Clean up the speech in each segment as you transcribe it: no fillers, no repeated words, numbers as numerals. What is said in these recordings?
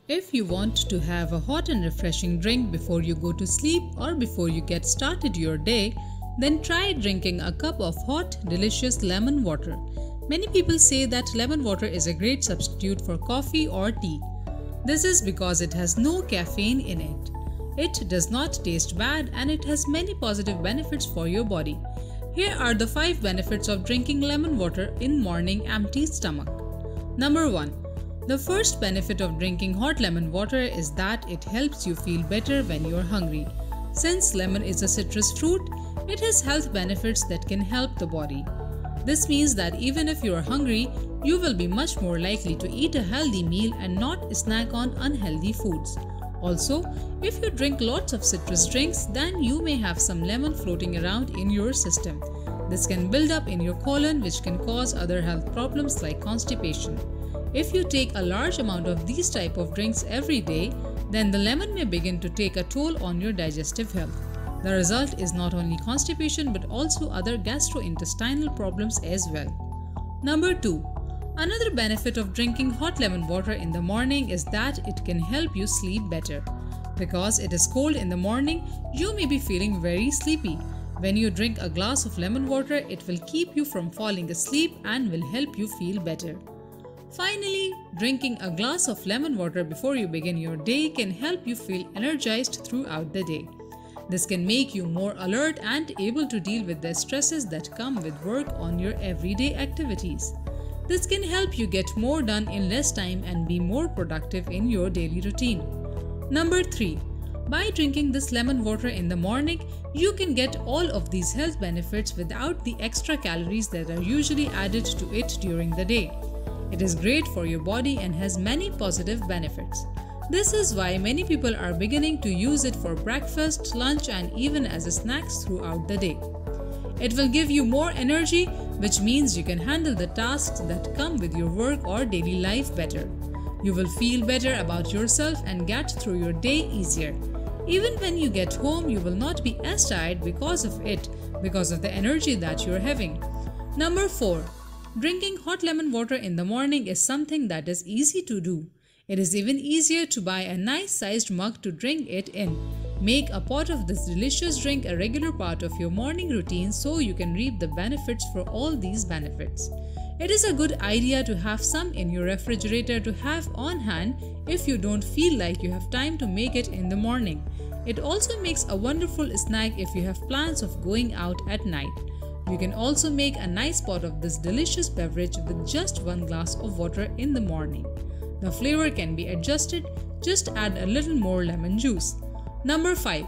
If you want to have a hot and refreshing drink before you go to sleep or before you get started your day, then try drinking a cup of hot, delicious lemon water. Many people say that lemon water is a great substitute for coffee or tea. This is because it has no caffeine in it. It does not taste bad and it has many positive benefits for your body. Here are the 5 benefits of drinking lemon water in morning empty stomach. Number 1. The first benefit of drinking hot lemon water is that it helps you feel better when you're hungry. Since lemon is a citrus fruit, it has health benefits that can help the body. This means that even if you are hungry, you will be much more likely to eat a healthy meal and not snack on unhealthy foods. Also, if you drink lots of citrus drinks, then you may have some lemon floating around in your system. This can build up in your colon, which can cause other health problems like constipation. If you take a large amount of these type of drinks every day, then the lemon may begin to take a toll on your digestive health. The result is not only constipation but also other gastrointestinal problems as well. Number 2. Another benefit of drinking hot lemon water in the morning is that it can help you sleep better. Because it is cold in the morning, you may be feeling very sleepy. When you drink a glass of lemon water, it will keep you from falling asleep and will help you feel better. Finally, drinking a glass of lemon water before you begin your day can help you feel energized throughout the day. This can make you more alert and able to deal with the stresses that come with work on your everyday activities. This can help you get more done in less time and be more productive in your daily routine. Number 3. By drinking this lemon water in the morning, you can get all of these health benefits without the extra calories that are usually added to it during the day. It is great for your body and has many positive benefits. This is why many people are beginning to use it for breakfast, lunch, and even as snacks throughout the day. It will give you more energy, which means you can handle the tasks that come with your work or daily life better. You will feel better about yourself and get through your day easier. Even when you get home, you will not be as tired because of it, because of the energy that you're having. Number 4. Drinking hot lemon water in the morning is something that is easy to do. It is even easier to buy a nice sized mug to drink it in. Make a pot of this delicious drink a regular part of your morning routine so you can reap the benefits for all these benefits. It is a good idea to have some in your refrigerator to have on hand if you don't feel like you have time to make it in the morning. It also makes a wonderful snack if you have plans of going out at night. You can also make a nice pot of this delicious beverage with just 1 glass of water in the morning. The flavor can be adjusted, just add a little more lemon juice. Number 5.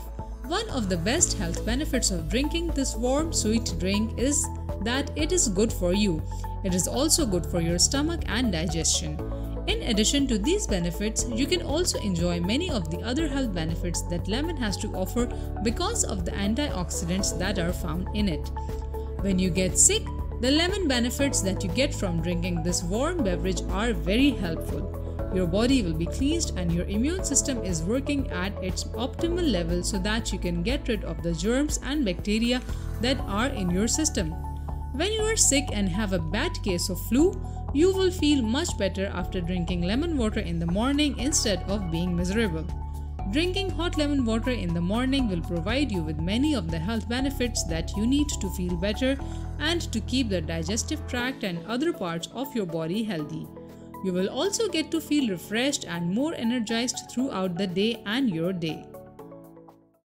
One of the best health benefits of drinking this warm, sweet drink is that it is good for you. It is also good for your stomach and digestion. In addition to these benefits, you can also enjoy many of the other health benefits that lemon has to offer because of the antioxidants that are found in it. When you get sick, the lemon benefits that you get from drinking this warm beverage are very helpful. Your body will be cleansed and your immune system is working at its optimal level so that you can get rid of the germs and bacteria that are in your system. When you are sick and have a bad case of flu, you will feel much better after drinking lemon water in the morning instead of being miserable. Drinking hot lemon water in the morning will provide you with many of the health benefits that you need to feel better and to keep the digestive tract and other parts of your body healthy. You will also get to feel refreshed and more energized throughout the day and your day.